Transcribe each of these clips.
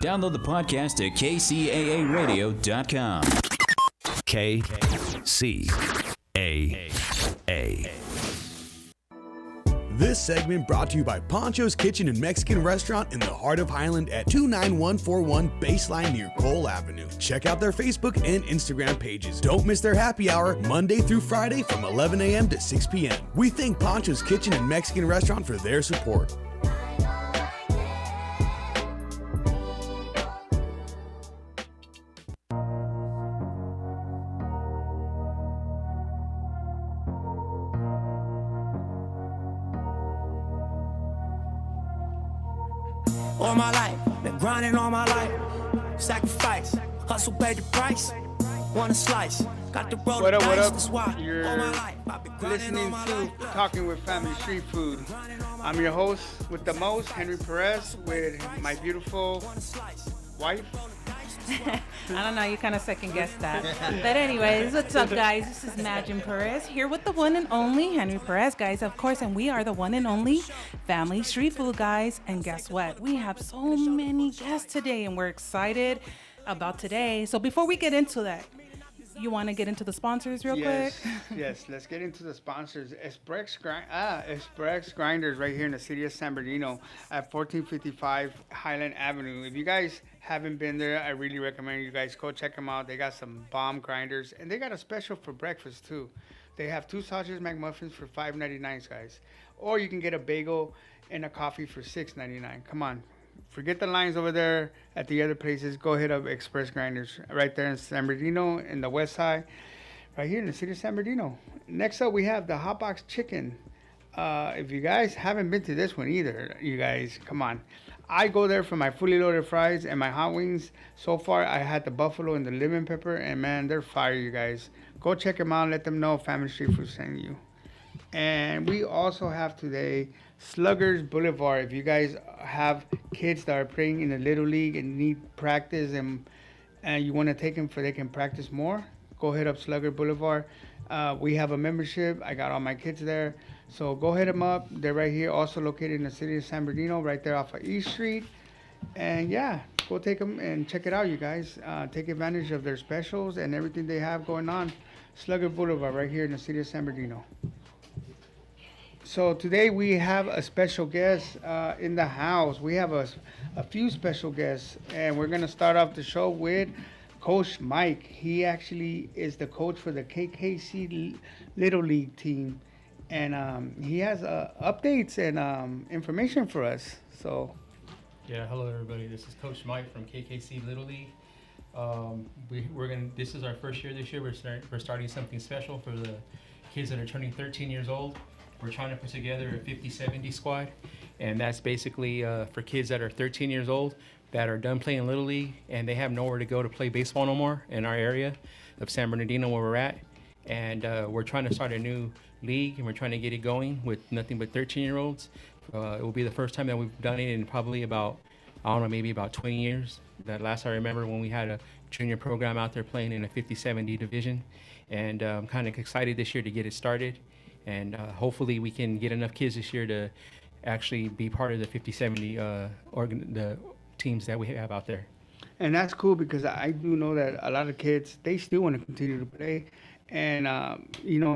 Download the podcast at kcaaradio.com. KCAA. This segment brought to you by Poncho's Kitchen and Mexican Restaurant in the heart of Highland at 29141 Baseline near Cole Avenue. Check out their Facebook and Instagram pages. Don't miss their happy hour Monday through Friday from 11 a.m. to 6 p.m. We thank Poncho's Kitchen and Mexican Restaurant for their support. All my life, been grinding all my life. Sacrifice, hustle, pay the price. Want a slice, got the roll What the up, what dice. up? That's why You're all my life I've been grinding all listening my to life. Talking with Family Street Food. I'm your host with the most, Henry Perez, with my beautiful wife. I don't know, you kind of second guessed that. But anyways, what's up, guys? This is Majin Perez here with the one and only Henry Perez, guys, of course, and we are the one and only Family Street Food, guys. And guess what? We have so many guests today, and we're excited about today. So before we get into that, you want to get into the sponsors real quick? Yes, let's get into the sponsors. Express Grinders right here in the city of San Bernardino at 1455 Highland Avenue. If you guys haven't been there, I really recommend you guys go check them out. They got some bomb grinders, and they got a special for breakfast too. They have 2 sausage McMuffins for $5.99, guys. Or you can get a bagel and a coffee for $6.99. Come on. Forget the lines over there at the other places. Go hit up Express Grinders right there in San Bernardino in the west side, right here in the city of San Bernardino. Next up, we have the Hot Box Chicken. If you guys haven't been to this one either, you guys, come on. I go there for my fully loaded fries and my hot wings. So far, I had the buffalo and the lemon pepper, and man, they're fire, you guys. Go check them out. Let them know Family Street Food sent you. And we also have today Sluggers Boulevard. If you guys have kids that are playing in the Little League and need practice and you want to take them for they can practice more, go hit up Slugger Boulevard. We have a membership. I got all my kids there. So go hit them up. They're right here, also located in the city of San Bernardino, right there off of East Street. And yeah, go take them and check it out, you guys. Take advantage of their specials and everything they have going on. Slugger Boulevard right here in the city of San Bernardino. So today we have a special guest in the house. We have a few special guests, and we're going to start off the show with Coach Mike. He actually is the coach for the KKC Little League team, and he has updates and information for us. So, yeah, hello everybody. This is Coach Mike from KKC Little League. This is our first year this year. We're starting something special for the kids that are turning 13 years old. We're trying to put together a 50-70 squad, and that's basically for kids that are 13 years old that are done playing Little League and they have nowhere to go to play baseball no more in our area of San Bernardino where we're at. And we're trying to start a new league, and we're trying to get it going with nothing but 13-year-olds. It will be the first time that we've done it in probably about, I don't know, maybe about 20 years. That last I remember when we had a junior program out there playing in a 50-70 division. And I'm kind of excited this year to get it started. And hopefully we can get enough kids this year to actually be part of the 50-70 the teams that we have out there. and that's cool because I do know that a lot of kids, they still want to continue to play. And,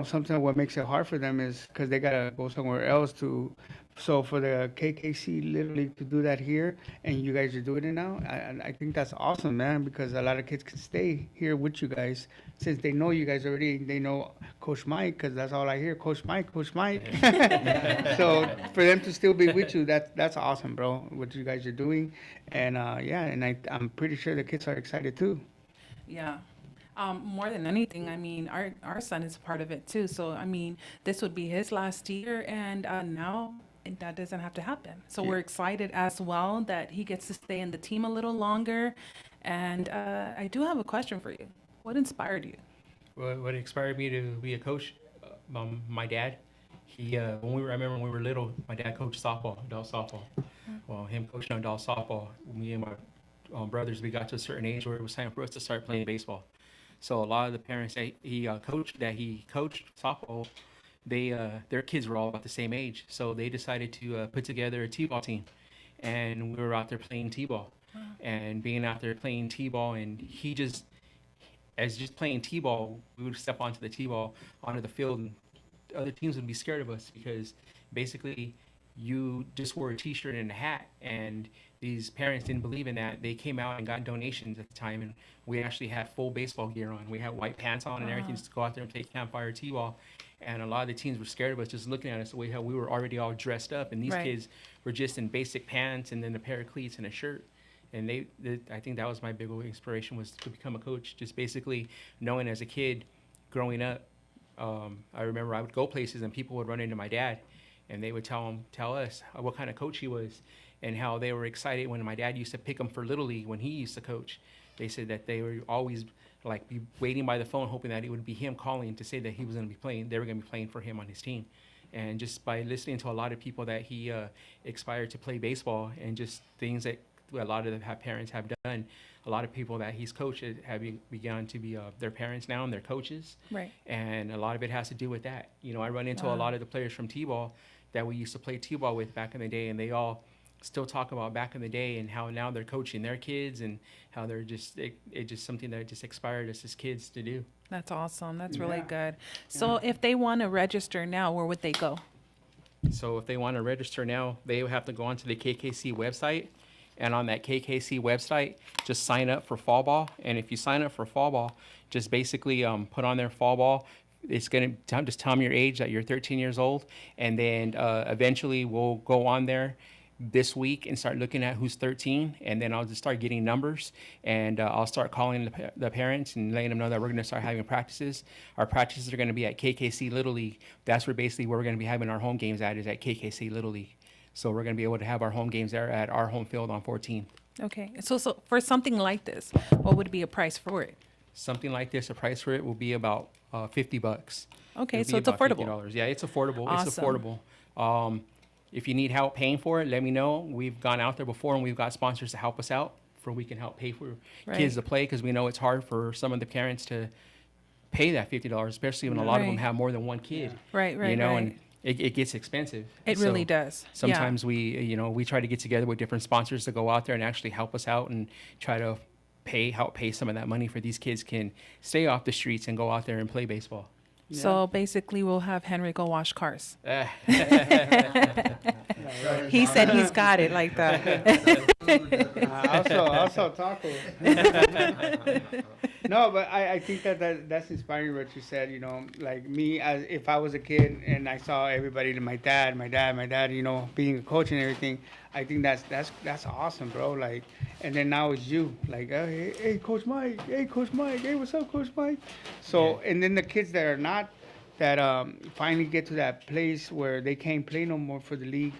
sometimes what makes it hard for them is because they got to go somewhere else to. So for the KKC Little League to do that here, and you guys are doing it now, I think that's awesome, man, because a lot of kids can stay here with you guys since they know you guys already. They know Coach Mike, because that's all I hear, Coach Mike, Coach Mike. So for them to still be with you, that's awesome, bro, what you guys are doing. And, I'm pretty sure the kids are excited too. Yeah. More than anything, I mean, our son is a part of it too. So, I mean, this would be his last year, and now that doesn't have to happen. So we're excited as well that he gets to stay in the team a little longer. And I do have a question for you. What inspired you? What inspired me to be a coach? My dad. He when we were little, my dad coached softball, adult softball. Well, him coaching adult softball, me and my brothers, we got to a certain age where it was time for us to start playing baseball. So a lot of the parents that he coached softball, their kids were all about the same age. So they decided to put together a t-ball team, and we were out there playing t-ball. and being out there playing t-ball, and he just as just playing t-ball, we would step onto the t-ball onto the field, and other teams would be scared of us because basically you just wore a t-shirt and a hat, and these parents didn't believe in that. They came out and got donations at the time, and we actually had full baseball gear on. We had white pants on and everything just to go out there and play campfire t-ball. And a lot of the teams were scared of us just looking at us the way how we were already all dressed up, and these Right. kids were just in basic pants and then a pair of cleats and a shirt. And I think that was my big inspiration, was to become a coach. Just basically knowing as a kid, growing up, I remember I would go places and people would run into my dad, and they would tell us what kind of coach he was, and how they were excited when my dad used to pick them for Little League when he used to coach. They said that they were always like be waiting by the phone, hoping that it would be him calling to say that he was going to be playing. They were going to be playing for him on his team. And just by listening to a lot of people that he inspired to play baseball, and just things that a lot of the parents have done, a lot of people that he's coached have begun to be their parents now and their coaches. Right. And a lot of it has to do with that. You know, I run into a lot of the players from T-ball that we used to play T-ball with back in the day, and they all still talk about back in the day and how now they're coaching their kids, and how they're just it just something that just inspired us as kids to do. That's awesome. That's really good. So if they want to register now, where would they go? So if they want to register now, they would have to go onto the KKC website, and on that KKC website, just sign up for fall ball. And if you sign up for fall ball, just basically put on their fall ball. It's going to just tell them your age, that you're 13 years old, and then eventually we'll go on there this week and start looking at who's 13, and then I'll just start getting numbers, and I'll start calling the parents and letting them know that we're going to start having practices. Our practices are going to be at KKC Little League. That's where basically where we're going to be having our home games at, is at KKC Little League. So we're going to be able to have our home games there at our home field on 14. Okay. So for something like this, what would be a price for it? Something like this, the price for it will be about $50. Okay, It'll so be it's about affordable. $50. Yeah, it's affordable. Awesome. It's affordable. If you need help paying for it, let me know. We've gone out there before, and we've got sponsors to help us out, for we can help pay for kids to play, because we know it's hard for some of the parents to pay that $50, especially when a lot of them Right. have more than one kid. Right, You know, right. and it gets expensive. It So really does. Sometimes we try to get together with different sponsors to go out there and actually help us out and try to help pay some of that money for these kids can stay off the streets and go out there and play baseball. So basically, we'll have Henry go wash cars. Uh, He said he's got it like that. Also tacos. No, but I think that's inspiring what you said. You know, like me, as if I was a kid and I saw everybody, my dad, you know, being a coach and everything. I think that's awesome, bro. Like, and then now it's you, like, hey, Coach Mike, hey, what's up, Coach Mike? So, and then the kids that are not, that finally get to that place where they can't play no more for the league.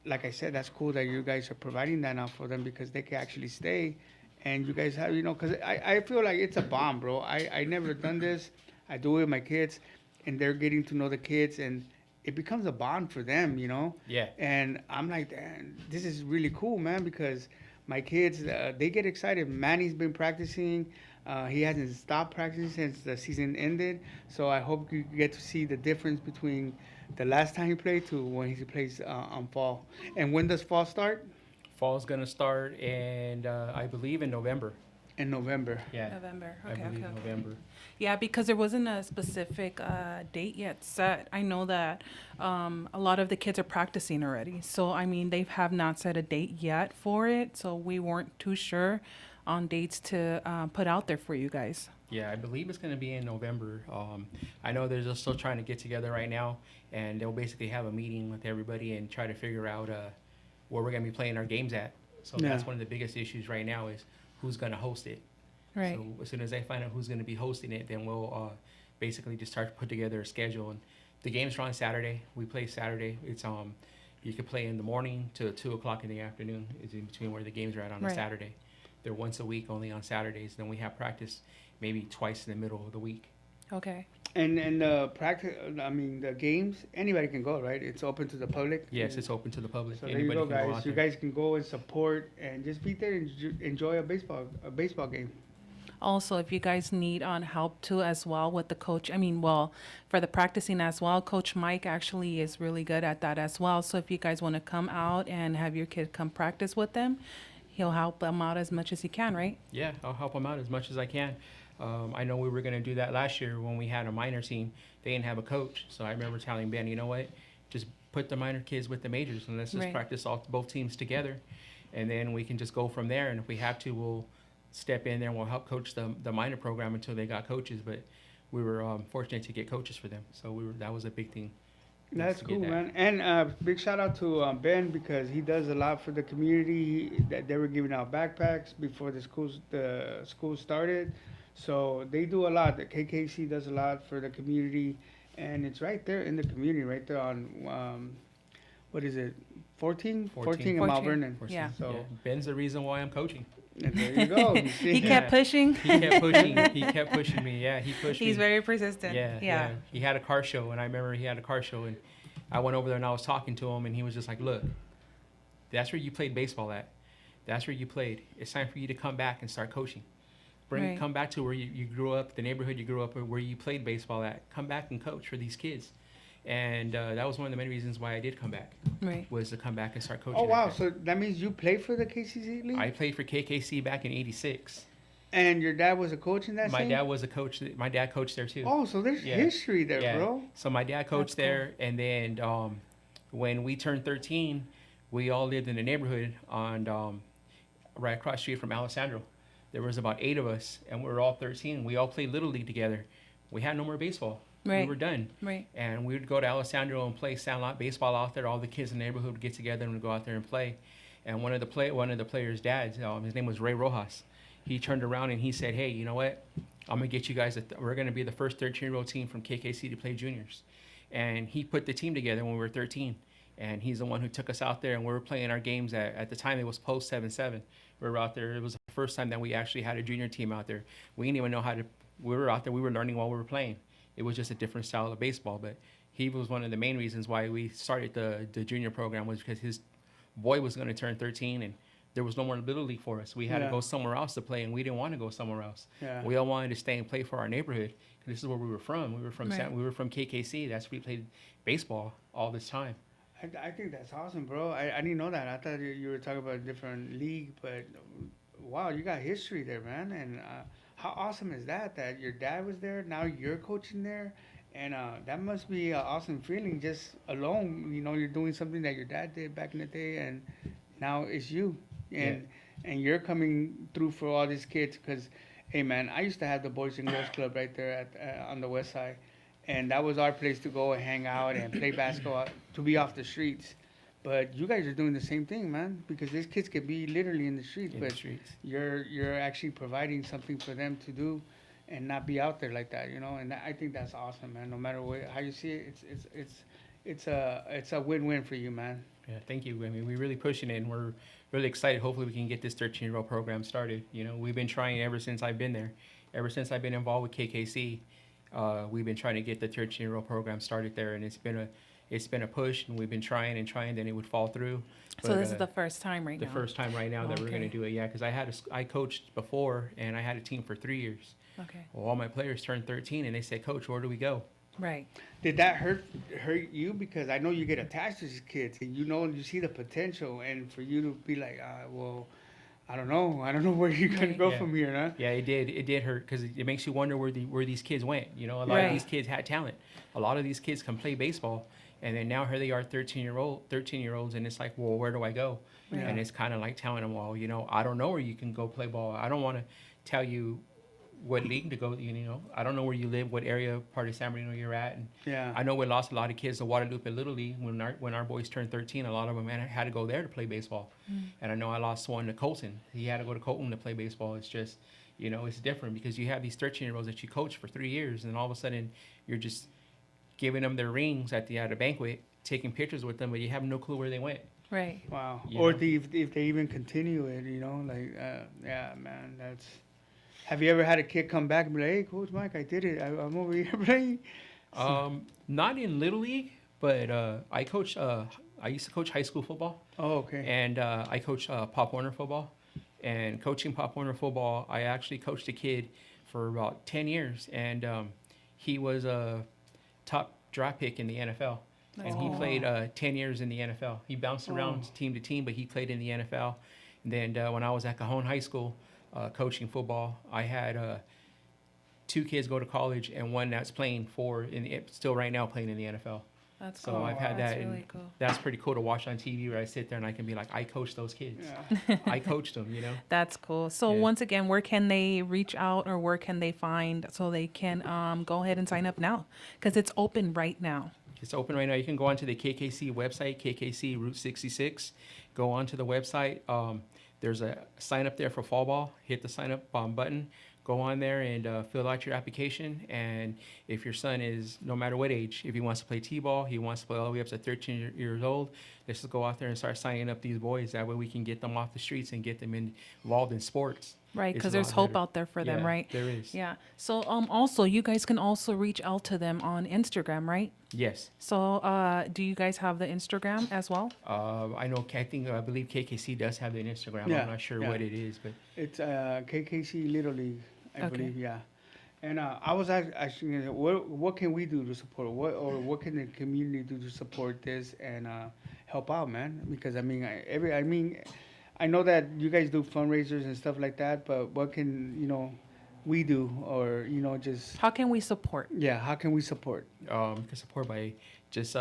Like I said, that's cool that you guys are providing that now for them, because they can actually stay, and you guys have, you know, because I feel like it's a bomb, bro. I never done this. I do it with my kids, and they're getting to know the kids, and it becomes a bond for them, you know? Yeah. And I'm like, damn, this is really cool, man, because my kids, they get excited. Manny's been practicing. He hasn't stopped practicing since the season ended. So I hope you get to see the difference between the last time he played to when he plays on fall. And when does fall start? Fall's gonna start, and I believe in November. In November. Yeah. November. I Okay, believe okay. November. Yeah, because there wasn't a specific date yet set. I know that a lot of the kids are practicing already. So, I mean, they have not set a date yet for it. So we weren't too sure on dates to put out there for you guys. Yeah, I believe it's going to be in November. I know they're just still trying to get together right now, and they'll basically have a meeting with everybody and try to figure out where we're going to be playing our games at. So Yeah. that's one of the biggest issues right now, is who's going to host it. Right. So as soon as they find out who's going to be hosting it, then we'll basically just start to put together a schedule. And the games are on Saturday. We play Saturday. It's you could play in the morning to 2:00 in the afternoon. Is in between where the games are at on a Right. Saturday. They're once a week, only on Saturdays. Then we have practice maybe twice in the middle of the week. Okay. And the practice, I mean, the games, anybody can go, right? It's open to the public. Yes, it's open to the public. So there you Anybody go, can go guys. out You there. guys can go and support and just be there and enjoy a baseball game. Also, if you guys need on help too as well with the coach, I mean, well, for the practicing as well, Coach Mike actually is really good at that as well. So if you guys want to come out and have your kid come practice with them, he'll help them out as much as he can, right? Yeah, I'll help them out as much as I can. I know we were going to do that last year when we had a minor team. They didn't have a coach. So I remember telling Ben, you know what, just put the minor kids with the majors and let's just Right. practice all both teams together. And then we can just go from there. And if we have to, we'll step in there and we'll help coach the minor program until they got coaches. But we were fortunate to get coaches for them. So that was a big thing. That's to get cool, that. man. And big shout out to Ben because he does a lot for the community. That they were giving out backpacks before the school started, so they do a lot. The KKC does a lot for the community, and it's right there in the community, right there on what is it, 14 in Mount 14. Vernon. Yeah. So Yeah, Ben's the reason why I'm coaching. and there you go. You see? He kept pushing. He kept pushing. He kept pushing me. Yeah, he pushed me. He's very persistent. Yeah. He had a car show, and I remember he had a car show, and I went over there and I was talking to him, and he was just like, "Look, that's where you played baseball at. That's where you played. It's time for you to come back and start coaching. Right. Come back to where you grew up, the neighborhood you grew up, where you played baseball at. Come back and coach for these kids." And that was one of the many reasons why I did come back, Right. was to come back and start coaching. Oh wow! again. So that means you played for the KCC league, I played for KKC back in '86. and your dad was a coach in that. My same? dad was a coach. My dad coached there too. Oh, so there's Yeah. history there, Yeah. bro. So my dad coached That's cool. there, and then when we turned 13, we all lived in the neighborhood on right across the street from Alessandro. There was about 8 of us, and we were all 13. We all played Little League together. We had no more baseball. We Right. were done. Right. And we would go to Alessandro and play sandlot baseball out there. All the kids in the neighborhood would get together and we'd go out there and play. And one of the players' dads, his name was Ray Rojas. He turned around and he said, "Hey, you know what? I'm gonna get you guys. We're gonna be the first 13-year-old team from KKC to play juniors." And he put the team together when we were 13. And he's the one who took us out there, and we were playing our games at the time. It was post 7-7. We were out there. It was the first time that we actually had a junior team out there. We didn't even know how to. We were out there. We were learning while we were playing. It was just a different style of baseball. But he was one of the main reasons why we started the junior program, was because his boy was going to turn 13, and there was no more Little League for us. We had to Yeah. go somewhere else to play, and we didn't want to go somewhere else. Yeah. We all wanted to stay and play for our neighborhood. 'Cause this is where we were from. We were from Right. we were from KKC. That's where we played baseball all this time. I think that's awesome, bro. I didn't know that. I thought you were talking about a different league, but wow, you got history there, man. And how awesome is that? That your dad was there, now you're coaching there, and that must be an awesome feeling just alone. You know, you're doing something that your dad did back in the day, and now it's you, and you're coming through for all these kids. Because, hey, man, I used to have the Boys and Girls Club right there at on the west side. And that was our place to go and hang out and play basketball, to be off the streets. But you guys are doing the same thing, man, because these kids could be literally in the streets, In the but streets. you're actually providing something for them to do, and not be out there like that, you know. And I think that's awesome, man. No matter how you see it, it's a win-win for you, man. Yeah, thank you. I mean, we're really pushing it, and we're really excited. Hopefully, we can get this 13-year-old program started. You know, we've been trying ever since I've been there. Ever since I've been involved with KKC, we've been trying to get the 13-year-old program started there, and it's been a push, and we've been trying, then it would fall through. So But, this is the first time right the now. first time right now that we're going to Okay. do it. Yeah, because I coached before, and I had a team for 3 years. Okay. Well, all my players turned 13, and they said, "Coach, where do we go?" Right. Did that hurt you? Because I know you get attached to these kids, and you see the potential, and for you to be like, well, I don't know where you're gonna Right. go Yeah. from here, huh? Yeah, it did hurt, because it makes you wonder where these kids went. You know, a lot Right. of these kids had talent. A lot of these kids can play baseball, and then now here they are, 13-year-olds, and it's like, well, where do I go? Yeah. And it's kind of like telling them, well, you know, I don't know where you can go play ball. I don't want to tell you what league to go. You know, I don't know where you live, what area, part of San Bernardino you're at. And Yeah. I know we lost a lot of kids to Guadalupe Little League when our boys turned 13. A lot of them had to go there to play baseball. And I know I lost one to Colton. He had to go to Colton to play baseball. It's just, you know, it's different because you have these 13-year-olds that you coach for 3 years, and all of a sudden you're just giving them their rings at a banquet, taking pictures with them, but you have no clue where they went. Right. Wow. You Or know? if they even continue it, you know, like, yeah, man, that's. Have you ever had a kid come back and be like, "Hey, Coach Mike, I did it. I'm over here playing." Not in Little League, but I coach. I used to coach high school football, Oh, okay. and I coach Pop Warner football. And coaching Pop Warner football, I actually coached a kid for about 10 years, and he was a top draft pick in the NFL. And he played 10 years in the NFL. He bounced around team to team, but he played in the NFL. Then when I was at Cajon High School coaching football, I had 2 kids go to college and one that's playing still right now playing in the NFL. That's So cool. I've had That's that, and really cool. that's pretty cool to watch on TV where I sit there and I can be like, I coached those kids. I coached them, you know. That's cool. So Yeah. once again, where can they reach out or where can they find so they can go ahead and sign up now? Because it's open right now. It's open right now. You can go onto the KKC website, KKC Route 66. Go onto the website. There's a sign up there for fall ball. Hit the sign up button. Go on there and fill out your application. And if your son is, no matter what age, if he wants to play T-ball, he wants to play all the way up to 13 years old, let's just go out there and start signing up these boys. That way we can get them off the streets and get them involved in sports. Right, It's because a there's lot hope better. out there for them, Yeah, right? there is. Yeah. So also you guys can also reach out to them on Instagram, right? Yes. So do you guys have the Instagram as well? I believe KKC does have an Instagram. Yeah, I'm not sure yeah. what it is, but It's KKC Little League, I Okay. believe, yeah. And I was actually, what can we do to support? What can the community do to support this and help out, man? Because I mean, I know that you guys do fundraisers and stuff like that, but what can we do, or just How can we support? yeah, how can we support? you can support by just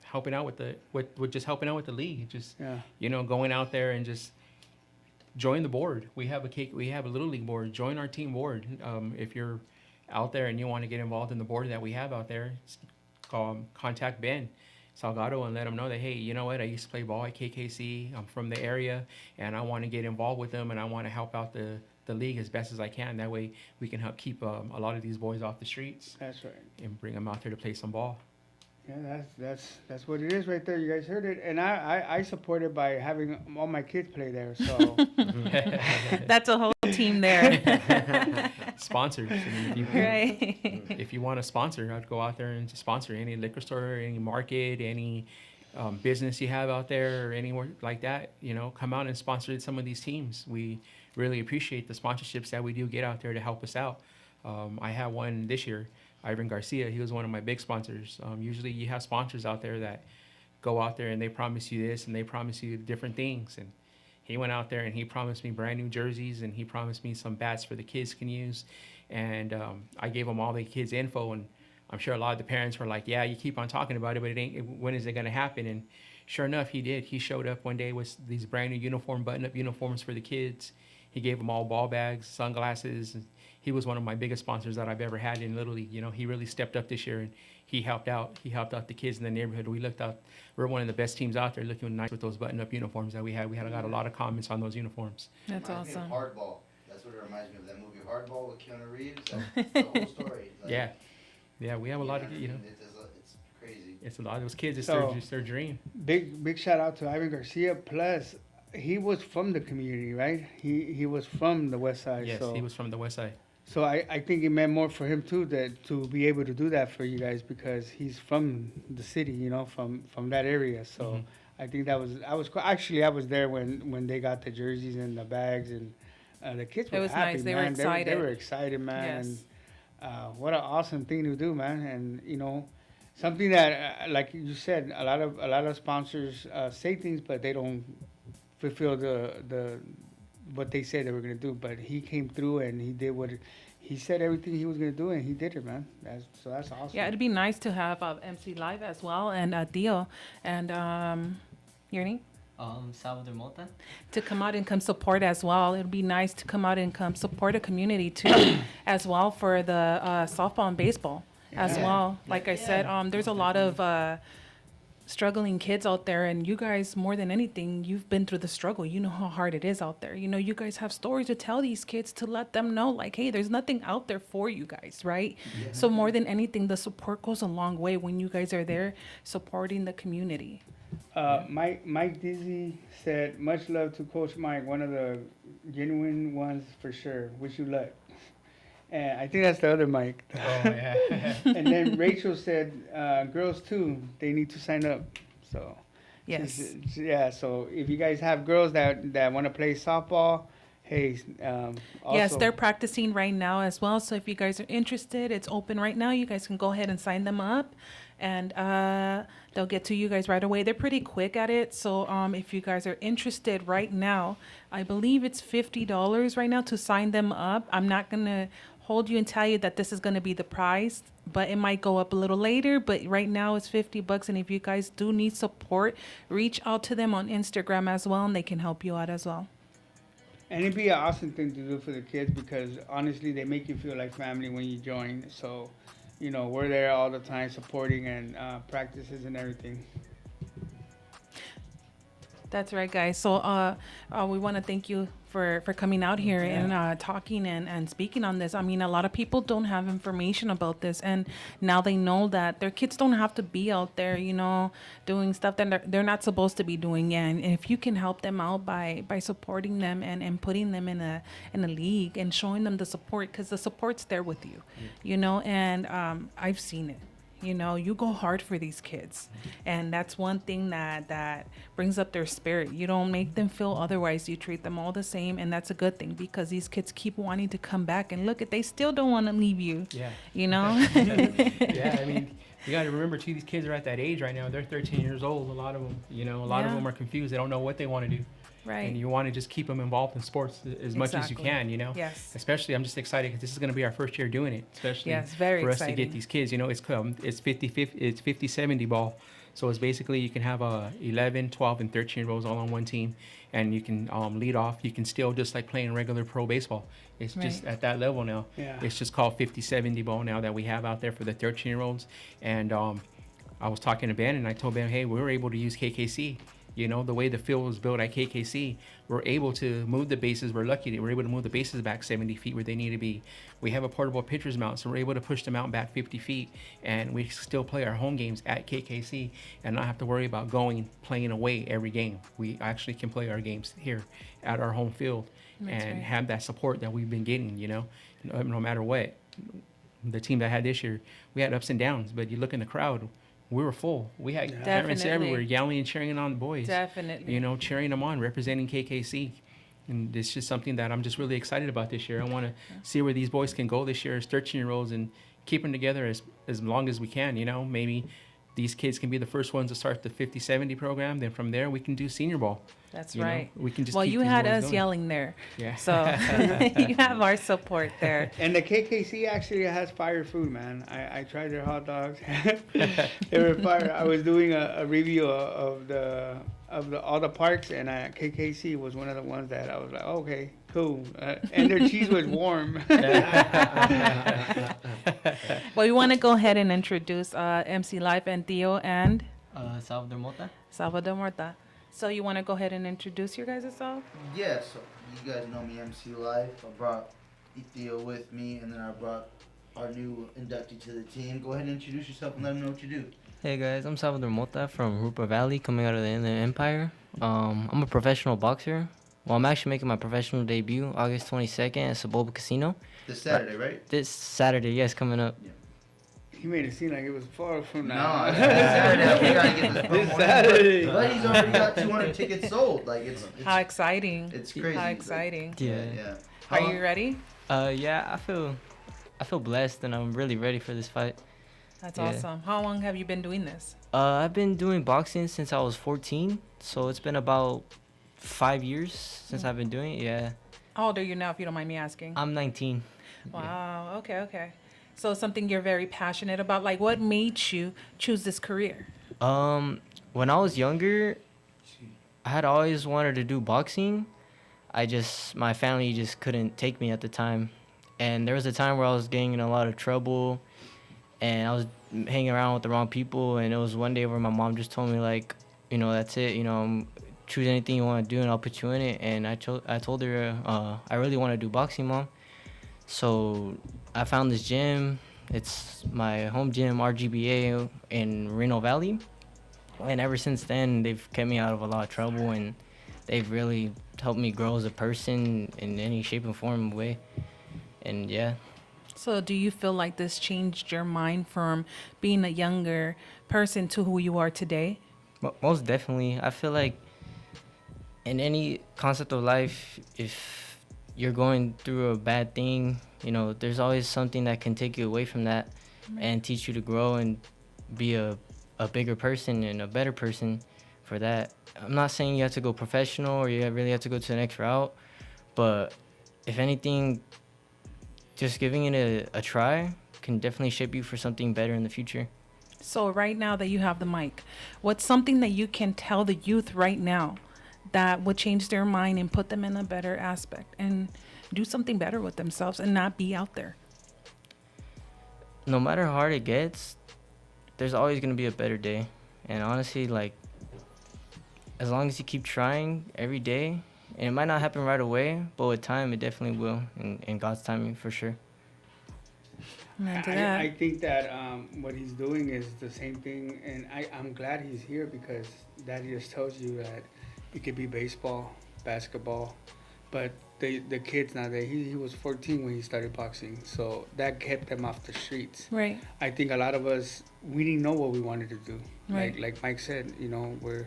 helping out with the league. Just Yeah. going out there and just join the board. We have a little league board. Join our team board. If you're out there and you want to get involved in the board that we have out there, contact Ben Salgado and let him know that, hey, you know what, I used to play ball at KKC. I'm from the area and I want to get involved with them and I want to help out the league as best as I can. That way we can help keep a lot of these boys off the streets That's right. and bring them out there to play some ball. Yeah, that's what it is right there. You guys heard it, and I support it by having all my kids play there. So That's a whole team there. Sponsors. I mean, Right. if you want to sponsor, I'd go out there and sponsor any liquor store, any market, any business you have out there, or anywhere like that. Come out and sponsor some of these teams. We really appreciate the sponsorships that we do get out there to help us out. I had one this year, Ivan Garcia. He was one of my big sponsors. Usually you have sponsors out there that go out there and they promise you this and they promise you different things. And he went out there and he promised me brand new jerseys and he promised me some bats for the kids can use. And I gave him all the kids' info, and I'm sure a lot of the parents were like, yeah, you keep on talking about it, but when is it going to happen? And sure enough, he did. He showed up one day with these brand new button-up uniforms for the kids. He gave them all ball bags, sunglasses. And he was one of my biggest sponsors that I've ever had in Little League. He really stepped up this year and he helped out. He helped out the kids in the neighborhood. We're one of the best teams out there, looking nice with those button-up uniforms that we had. We got a lot of comments on those uniforms. That's Reminds me of awesome. Hardball. That's what it reminds me of, that movie Hardball with Keanu Reeves. That's the whole story. Like, Yeah, we have a lot of, It's crazy. it's a lot of those kids. It's So- just their dream. big shout out to Ivan Garcia. Plus, he was from the community, right? He was from the West Side. Yes, so, he was from the West Side. So I think it meant more for him too, that to be able to do that for you guys, because he's from the city, from that area. So Mhm. I think I was there when they got the jerseys and the bags, and the kids were It was happy, nice. They were man. They excited. were excited, man. Yes. And what an awesome thing to do, man. And something that, like you said, a lot of sponsors say things, but they don't fulfill the what they said they were gonna do. But he came through and he did what he said, everything he was gonna do, and he did it, man. That's awesome. Yeah, it'd be nice to have MC Live as well and Dio and your name? Salvador Mota. To come out and come support as well. It'd be nice to come out and come support a community too, as well for the softball and baseball as Yeah. well. Like I said, there's a lot of struggling kids out there, and you guys, more than anything, you've been through the struggle. You know how hard it is out there. You guys have stories to tell these kids to let them know, like, hey, there's nothing out there for you guys, right? So more than anything, the support goes a long way when you guys are there supporting the community. Mike Dizzy said, much love to Coach Mike, one of the genuine ones for sure. Wish you luck. And I think that's the other Mike. Oh, yeah. And then Rachel said, girls too, they need to sign up. So Yes. yeah, so if you guys have girls that want to play softball, hey, also, Yes, they're practicing right now as well. So if you guys are interested, it's open right now. You guys can go ahead and sign them up, and they'll get to you guys right away. They're pretty quick at it. So if you guys are interested right now, I believe it's $50 right now to sign them up. I'm not gonna hold you and tell you that this is gonna be the price, but it might go up a little later. But right now it's $50, and if you guys do need support, reach out to them on Instagram as well, and they can help you out as well. and it'd be an awesome thing to do for the kids because honestly, they make you feel like family when you join. So, you know, we're there all the time supporting and practices and everything. That's right, guys. So we want to thank you for coming out here and talking and speaking on this. I mean, a lot of people don't have information about this, and now they know that their kids don't have to be out there, you know, doing stuff that they're not supposed to be doing. And if you can help them out by supporting them and putting them in a league and showing them the support, because the support's there with you, you know, and I've seen it. You know, you go hard for these kids, and that's one thing that brings up their spirit. You don't make them feel otherwise. You treat them all the same, and that's a good thing because these kids keep wanting to come back. And look, they still don't want to leave you. Yeah. You know. Yeah, I mean, you got to remember too. These kids are at that age right now. They're 13 years old. A lot of them, you know, a lot of Yeah. them are confused. They don't know what they want to do. Right. And you want to just keep them involved in sports as much as you Exactly. can, you know. Yes. Especially, I'm just excited because this is going to be our first year doing it. Especially Yes, very for us to exciting. get these kids. You know, it's 50-70 ball. So it's basically you can have 11, 12, and 13-year-olds all on one team, and you can lead off. You can still just like playing regular pro baseball. It's just Right. at that level now. Yeah. It's just called 50-70 ball now that we have out there for the 13-year-olds. And I was talking to Ben, and I told Ben, hey, we were able to use KKC. You know, the way the field was built at KKC, we're able to move the bases. We're lucky that we're able to move the bases back 70 feet where they need to be. We have a portable pitcher's mount, so we're able to push the mount back 50 feet, and we still play our home games at KKC and not have to worry about playing away every game. We actually can play our games here at our home field That's and right. have that support that we've been getting, you know, no matter what. The team that I had this year, we had ups and downs, but you look in the crowd, we were full. We had parents Definitely. everywhere yelling and cheering on the boys. Definitely. You know, cheering them on, representing KKC. And it's just something that I'm just really excited about this year. I want to see where these boys can go this year as 13-year-olds and keep them together as long as we can, you know. Maybe these kids can be the first ones to start the 50-70 program. Then from there, we can do senior ball. That's You know, right. we can just well, keep you these had boys us going. yelling there. Yeah. So you have our support there. And the KKC actually has fire food, man. I tried their hot dogs. They were fire. I was doing a review of all the parks, and KKC was one of the ones that I was like, okay, cool. And their cheese was warm. Well, we want to go ahead and introduce MC Life and Theo and Salvador Mota. Salvador Morta. So you want to go ahead and introduce your guys' self? Yeah, so you guys know me, MC Life. I brought Theo with me, and then I brought our new inductee to the team. Go ahead and introduce yourself and let them know what you do. Hey guys, I'm Salvador Mota from Rupa Valley, coming out of the Inland Empire. I'm a professional boxer. Well, I'm actually making my professional debut August 22nd at Saboba Casino. This Saturday, right? This Saturday, yes, coming up. He made it seem like it was far from No, now. it's this Saturday. We gotta get this This promo in. Saturday. But he's already got 200 tickets sold. Like it's How exciting. it's crazy. How Like, exciting. Yeah. yeah. Are you ready? Yeah, I feel blessed and I'm really ready for this fight. That's Yeah. awesome. How long have you been doing this? I've been doing boxing since I was 14, so it's been about 5 years since I've been doing it. Yeah, How old are you now, if you don't mind me asking? I'm 19. Wow. Okay. So something you're very passionate about. Like, what made you choose this career? When I was younger, I had always wanted to do boxing. My family just couldn't take me at the time. And there was a time where I was getting in a lot of trouble and I was hanging around with the wrong people. And it was one day where my mom just told me, like, you know, that's it, you know, choose anything you want to do and I'll put you in it. And I told her, I really want to do boxing, Mom. So I found this gym. It's my home gym, RGBA, in Reno Valley. And ever since then, they've kept me out of a lot of trouble, and they've really helped me grow as a person in any shape and form way. And yeah, So do you feel like this changed your mind from being a younger person to who you are today? most definitely. I feel like in any concept of life, if you're going through a bad thing, you know, there's always something that can take you away from that and teach you to grow and be a bigger person and a better person for that. I'm not saying you have to go professional or you really have to go to the next route, but if anything, just giving it a try can definitely shape you for something better in the future. So right now that you have the mic, what's something that you can tell the youth right now that would change their mind and put them in a better aspect and do something better with themselves and not be out there? No matter how hard it gets, there's always going to be a better day. And honestly, like, as long as you keep trying every day, and it might not happen right away, but with time, it definitely will, in God's timing, for sure. Amen to that. I think that what he's doing is the same thing, and I'm glad he's here because that just tells you that it could be baseball, basketball, but the kids nowadays, he was 14 when he started boxing, so that kept him off the streets. Right. I think a lot of us, we didn't know what we wanted to do. Right. Like Mike said, you know, we're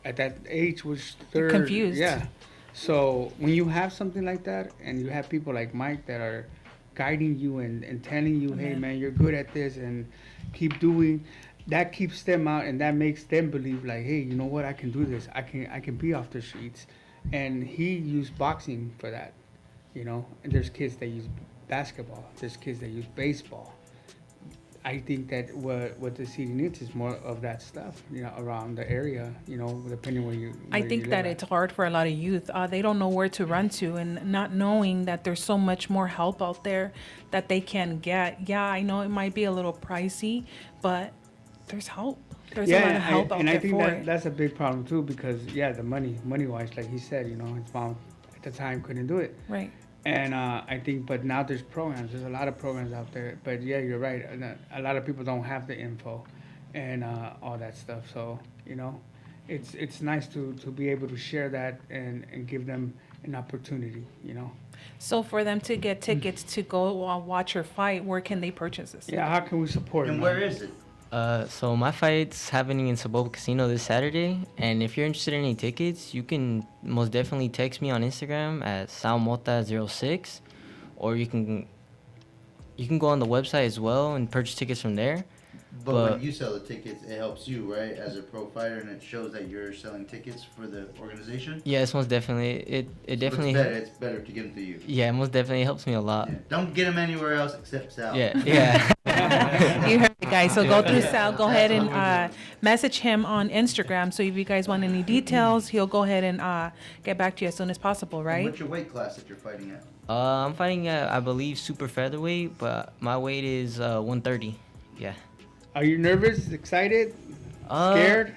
at that age, we're You're confused. Yeah. So when you have something like that, and you have people like Mike that are guiding you and telling you, hey Amen. man, you're good at this and keep doing, that keeps them out and that makes them believe like, hey, you know what, I can do this. I can be off the streets. And he used boxing for that, you know. And there's kids that use basketball. There's kids that use baseball. I think that what the city needs is more of that stuff, you know, around the area, you know, depending where you. I think that it's hard for a lot of youth. They don't know where to run to, and not knowing that there's so much more help out there that they can get. Yeah, I know it might be a little pricey, but there's help. There's a lot of help out and there I think for that it. that's a big problem too because the money wise, like he said, you know, his mom at the time couldn't do it. Right. And I think, but now there's programs. There's a lot of programs out there. But yeah, you're right. A lot of people don't have the info, and all that stuff. So you know, it's nice to be able to share that and give them an opportunity. You know. So for them to get tickets to go watch your fight, where can they purchase this? Yeah, how can we support? And them? where is it? So my fight's happening in Saboba Casino this Saturday, and if you're interested in any tickets, you can most definitely text me on Instagram at salmota06, or you can go on the website as well and purchase tickets from there. But when you sell the tickets, it helps you, right, as a pro fighter, and it shows that you're selling tickets for the organization. Yes, most definitely. It So definitely. it's better to get them through you. Yeah, most definitely helps me a lot. Yeah. Don't get them anywhere else except Sal. Yeah, yeah. You heard it, guys. So go through Sal. Go ahead and message him on Instagram. So if you guys want any details, he'll go ahead and get back to you as soon as possible, And right? what's your weight class that you're fighting at? I'm fighting at, I believe, super featherweight, but my weight is 130. Yeah. Are you nervous? Excited? Uh, Scared?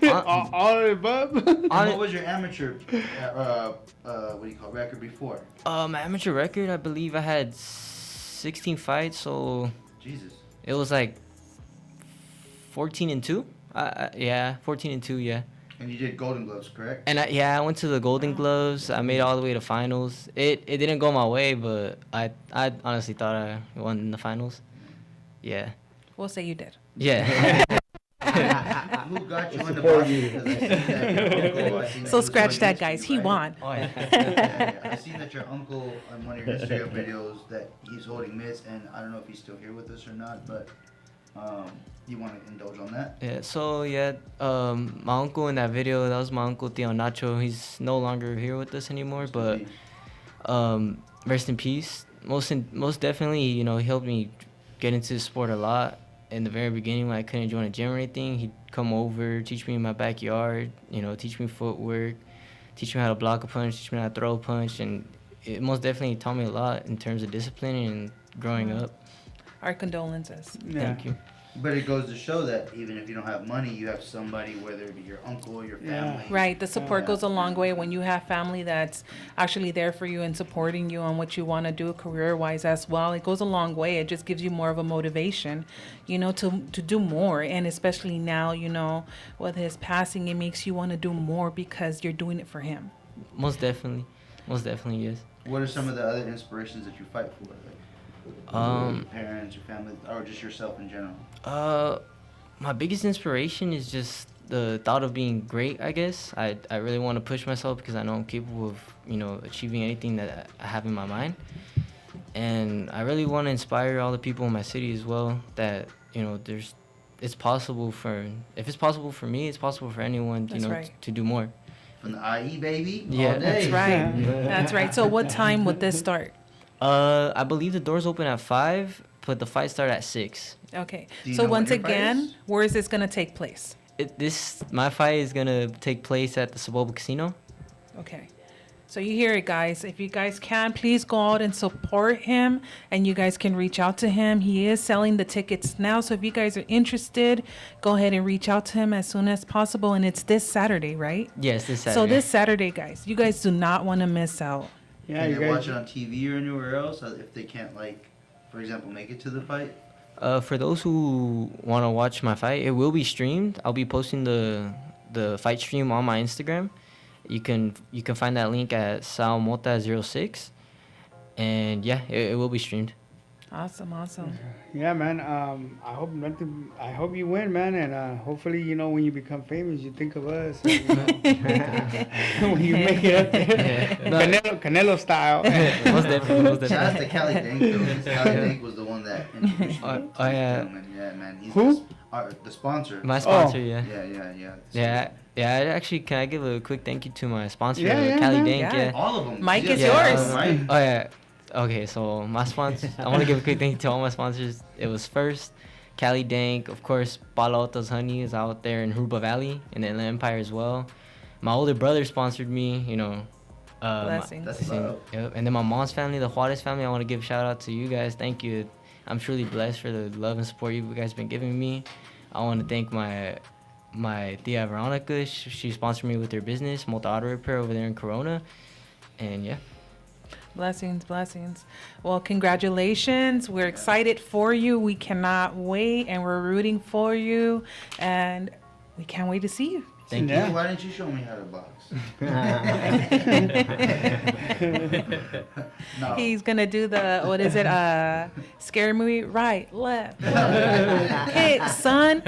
all of the above? And what was your amateur, what do you call it, record before? My amateur record, I believe I had 16 fights, so Jesus. it was like 14-2. Yeah, 14-2. Yeah. And you did Golden Gloves, correct? And I went to the Golden Gloves. I made it all the way to finals. It didn't go my way, but I honestly thought I won in the finals. Yeah. We'll say you did. Yeah. Who got you into boxing? Because I seen that your uncle, I seen So he was scratch holding that, his guys. feet, He right? won. Oh, yeah. Yeah. I seen that your uncle on one of your Instagram videos that he's holding mitts, and I don't know if he's still here with us or not, but you want to indulge on that? Yeah, so yeah, my uncle in that video, that was my uncle Theo Nacho. He's no longer here with us anymore, but rest in peace. Most definitely, you know, he helped me get into the sport a lot. In the very beginning, when I couldn't join a gym or anything, he'd come over, teach me in my backyard, you know, teach me footwork, teach me how to block a punch, teach me how to throw a punch, and it most definitely taught me a lot in terms of discipline and growing up. Our condolences. Thank you. But it goes to show that even if you don't have money, you have somebody, whether it be your uncle or your family. Right. The support goes a long way when you have family that's actually there for you and supporting you on what you want to do career-wise as well. It goes a long way. It just gives you more of a motivation, you know, to do more. And especially now, you know, with his passing, it makes you want to do more because you're doing it for him. Most definitely, yes. What are some of the other inspirations that you fight for? Like, your parents, your family, or just yourself in general? My biggest inspiration is just the thought of being great, I guess. I really want to push myself because I know I'm capable of, achieving anything that I have in my mind. And I really want to inspire all the people in my city as well that, it's possible if it's possible for me, it's possible for anyone, That's right. to do more. From the IE, baby. Yeah. All day. That's right. That's right. So what time would this start? I believe the doors open at 5, but the fight start at 6. Okay. Do you So know what once your fight again, is? where is this going to take place? My fight is gonna take place at the Saboba Casino. Okay. So you hear it, guys. If you guys can, please go out and support him, and you guys can reach out to him. He is selling the tickets now, so if you guys are interested, go ahead and reach out to him as soon as possible. And it's this Saturday, right? Yes, this Saturday. So this Saturday, guys, you guys do not want to miss out. Yeah, Can you they watch guys. it on TV or anywhere else if they can't, like, for example, make it to the fight? For those who want to watch my fight, it will be streamed. I'll be posting the fight stream on my Instagram. You can find that link at salmota06, and yeah, it will be streamed. Awesome, awesome. Yeah, man. I hope you win, man, and hopefully, when you become famous, you think of us. When you make it up there, Canelo style. Most definitely. Shout out to Cali Dank, though. 'Cause Cali Dank was the one that introduced me to oh, yeah. the gentleman. Yeah, man. He's Who? The sponsor. My sponsor, Oh. yeah. Yeah. Actually, can I give a quick thank you to my sponsor, Yeah, Cali man. Dank? Yeah. Yeah. All of them. Mike is Yeah, yours. Right? Oh yeah. Okay, so my sponsors. I want to give a quick thank you to all my sponsors. It was first Cali Dank, of course. Palo Alto's Honey is out there in Hruba Valley in the Inland Empire as well. My older brother sponsored me. Blessings. That's love. Yep. And then my mom's family, the Juarez family. I want to give a shout out to you guys. Thank you. I'm truly blessed for the love and support you guys been giving me. I want to thank my tia Veronica. She sponsored me with her business, Multi Auto Repair over there in Corona. And yeah. Blessings, blessings. Well, congratulations. We're excited for you. We cannot wait, and we're rooting for you, and we can't wait to see you. Thank Yeah. you. Why didn't you show me how to box? No. He's gonna do the scary movie, right, left, hit, son.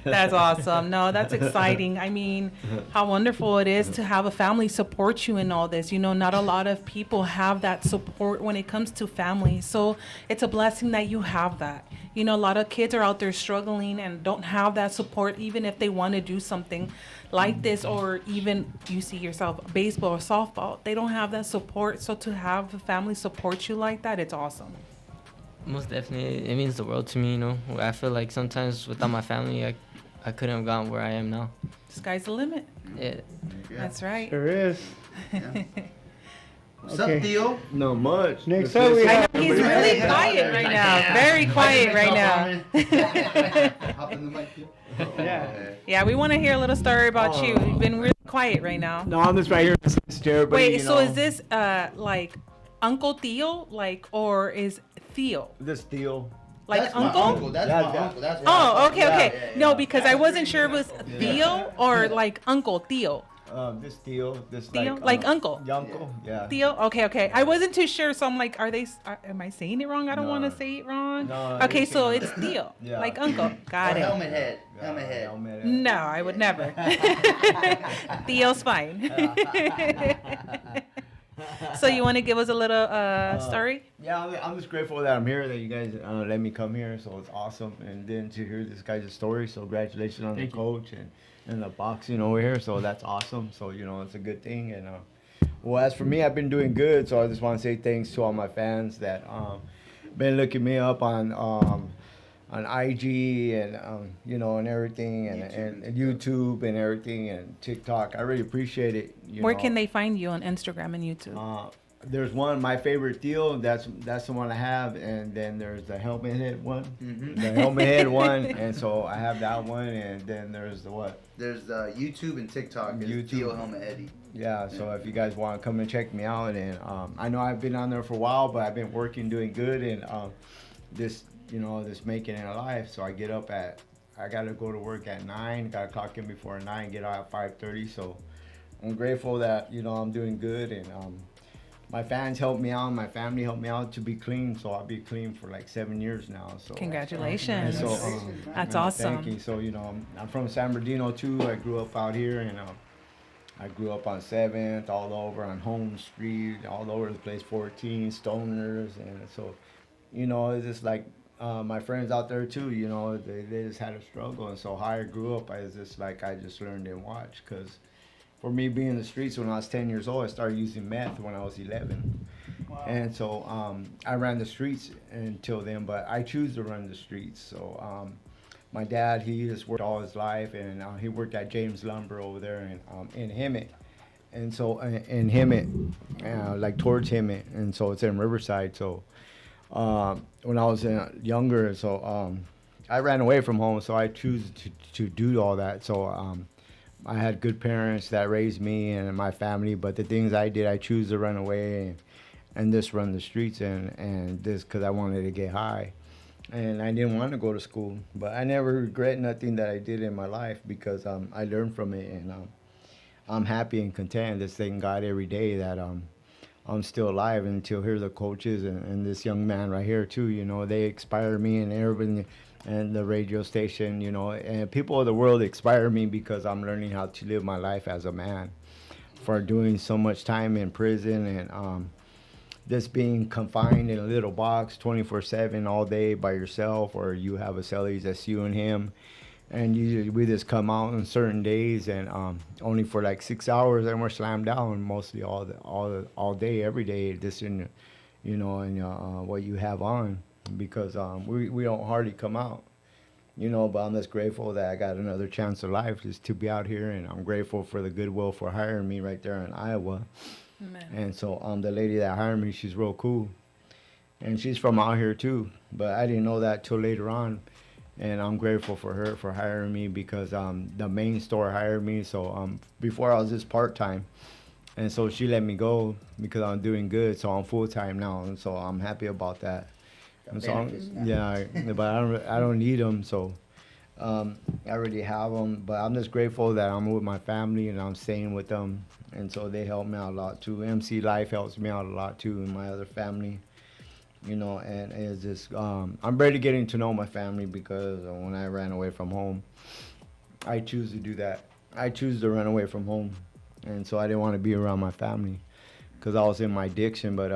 That's awesome. No, that's exciting. I mean, how wonderful it is to have a family support you in all this. Not a lot of people have that support when it comes to family. So it's a blessing that you have that. A lot of kids are out there struggling and don't have that support, even if they want to do something like this, or even you see yourself baseball or softball. They don't have that support. So to have a family support you like that, it's awesome. Most definitely, it means the world to me. I feel like sometimes without my family, I couldn't have gotten where I am now. Sky's the limit. Yeah. Yeah. That's right. There is. What's Okay. up, Theo? No much. Next up, we I have. know he's really quiet right now. Very quiet right now. Hop in the mic, Theo. Yeah. Yeah, we want to hear a little story about you. You've been really quiet right now. No, I'm just right here in this chair. But, Wait, you so know, is this like Uncle Theo, or is Theo this Theo? like That's uncle? My uncle. That's Yeah, my yeah. uncle. That's Oh, okay, Yeah, okay. yeah, No, yeah. because I wasn't sure it was Theo or like Uncle Theo. This Theo. This Theo? Like uncle? Uncle. Yeah. Theo? Okay. I wasn't too sure, so I'm like, am I saying it wrong? I don't want to No. say it wrong. No, Okay, so everything- it's Theo, Yeah. like uncle. Got Or it. Helmet head. Yeah, Helmet head. helmet. No, I would never. Theo's fine. So you want to give us a little story? Yeah, I'm just grateful that I'm here, that you guys let me come here. So it's awesome. And then to hear this guy's story. So congratulations on the coach and the boxing over here. So that's awesome. So, it's a good thing. And well, as for me, I've been doing good. So I just want to say thanks to all my fans that been looking me up on IG and and everything and YouTube and everything and TikTok. I really appreciate it. Where can they find you on Instagram and YouTube? There's one, my favorite deal. That's the one I have, and then there's the helmet head one, the helmet head one, and so I have that one, and then there's the what? There's the YouTube and TikTok. It's YouTube. Theo Helmet Eddie. Yeah. So if you guys want to come and check me out, and I know I've been on there for a while, but I've been working, doing good, and this making it alive. So I get up I gotta go to work at 9. Gotta clock in before 9. Get out at 5:30. So I'm grateful that I'm doing good and my fans helped me out, my family helped me out to be clean. So I'll be clean for like 7 years now. So Congratulations. So, That's thank awesome. you. So, you know, I'm from San Bernardino too. I grew up out here, and I grew up on 7th, all over on Home Street, all over the place, 14, Stoners. And so, you know, it's just like my friends out there too, you know, they just had a struggle. And so how I grew up, I just learned and watched. Because for me being in the streets when I was 10 years old, I started using meth when I was 11. Wow. And so I ran the streets until then, but I choose to run the streets. So my dad, he just worked all his life, and he worked at James Lumber over there in Hemet. And so in Hemet, like towards Hemet, and so it's in Riverside. So when I was younger, so I ran away from home, so I choose to do all that. So I had good parents that raised me and my family, but the things I did, I choose to run away and just run the streets and this because I wanted to get high. And I didn't want to go to school, but I never regret nothing that I did in my life because I learned from it, and I'm happy and content. Just thank God every day that I'm still alive, and to hear the coaches and this young man right here too, you know, they inspire me, and everybody and the radio station, you know, and people of the world inspire me because I'm learning how to live my life as a man. For doing so much time in prison and just being confined in a little box 24/7 all day by yourself, or you have a cellie that's you and him, and we just come out on certain days and only for like 6 hours, and we're slammed down mostly all day, every day, just in, you know, and what you have on, because we don't hardly come out, you know. But I'm just grateful that I got another chance of life just to be out here, and I'm grateful for the Goodwill for hiring me right there in Iowa. Amen. And so the lady that hired me, she's real cool, and she's from out here too, but I didn't know that till later on. And I'm grateful for her for hiring me because the main store hired me. So before I was just part-time, and so she let me go because I'm doing good, so I'm full-time now, and so I'm happy about that. And so yeah, but I don't need them, so I already have them. But I'm just grateful that I'm with my family and I'm staying with them, and so they help me out a lot too. MC Life helps me out a lot too, and my other family, you know. And it's just I'm ready getting to know my family, because when I ran away from home, I choose to do that. I choose to run away from home, and so I didn't want to be around my family because I was in my addiction. But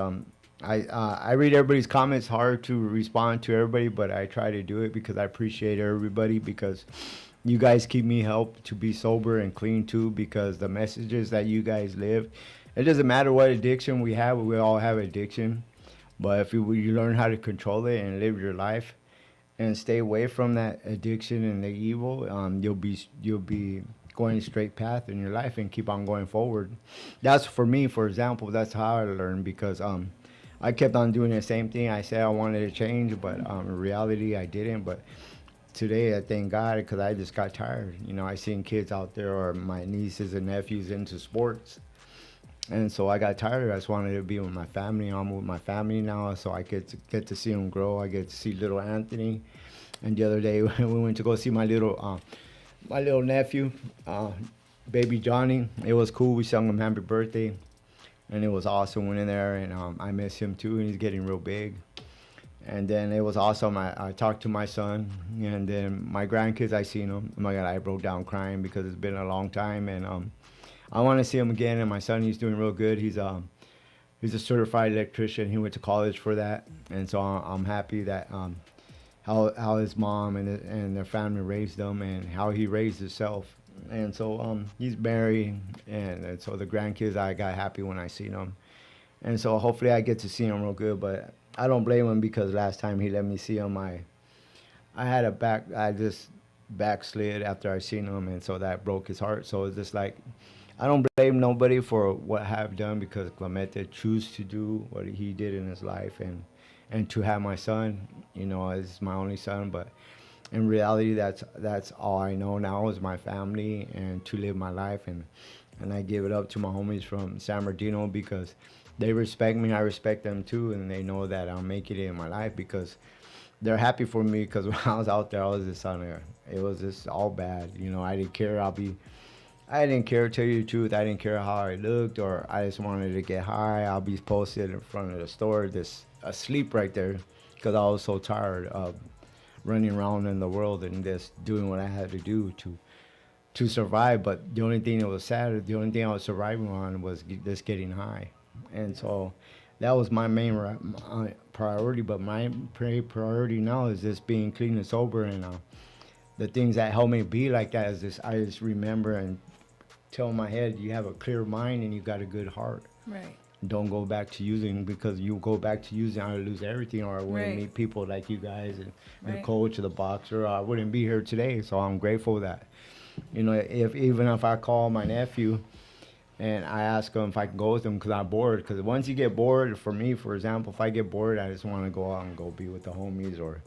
I read everybody's comments, hard to respond to everybody, but I try to do it because I appreciate everybody, because you guys keep me help to be sober and clean too, because the messages that you guys live, it doesn't matter what addiction we have, we all have addiction, but if you learn how to control it and live your life and stay away from that addiction and the evil, you'll be going straight path in your life and keep on going forward. That's for me, for example, that's how I learned, because I kept on doing the same thing. I said I wanted to change, but in reality I didn't. But today I thank God, because I just got tired. You know, I seen kids out there, or my nieces and nephews into sports, and so I got tired. I just wanted to be with my family. I'm with my family now, so I get to see them grow. I get to see little Anthony, and the other day we went to go see my little nephew, baby Johnny. It was cool. We sung him happy birthday, and it was awesome. Went in there, and I miss him too, and he's getting real big. And then it was awesome. I talked to my son, and then my grandkids, I seen them. Oh my God, I broke down crying because it's been a long time, and I want to see him again. And my son, he's doing real good. He's a certified electrician. He went to college for that, and so I'm happy that how his mom and their family raised him, and how he raised himself. And so he's married, and so the grandkids, I got happy when I seen them. And so hopefully I get to see him real good, but I don't blame him, because last time he let me see him, I just backslid after I seen him, and so that broke his heart. So it's just like, I don't blame nobody for what I've done, because Clemente chose to do what he did in his life, and to have my son, you know, as my only son. But in reality, that's all I know now is my family, and to live my life, and I give it up to my homies from San Bernardino, because they respect me, I respect them too, and they know that I'll make it in my life, because they're happy for me. Because when I was out there, I was just it was just all bad, you know. I didn't care. I didn't care, to tell you the truth. I didn't care how I looked, or I just wanted to get high. I'll be posted in front of the store, just asleep right there, because I was so tired of running around in the world and just doing what I had to do to survive. But the only thing that was sad, the only thing I was surviving on was just getting high. And so that was my main priority. But my priority now is just being clean and sober. And the things that help me be like that is just, I just remember and tell my head, you have a clear mind and you got a good heart. Right. Don't go back to using, because you go back to using, I would lose everything, or I wouldn't Right. meet people like you guys and the Right. coach or the boxer. I wouldn't be here today. So I'm grateful that, you know, even if I call my nephew and I ask him if I can go with him because I'm bored. Because once you get bored, for me, for example, if I get bored, I just want to go out and go be with the homies or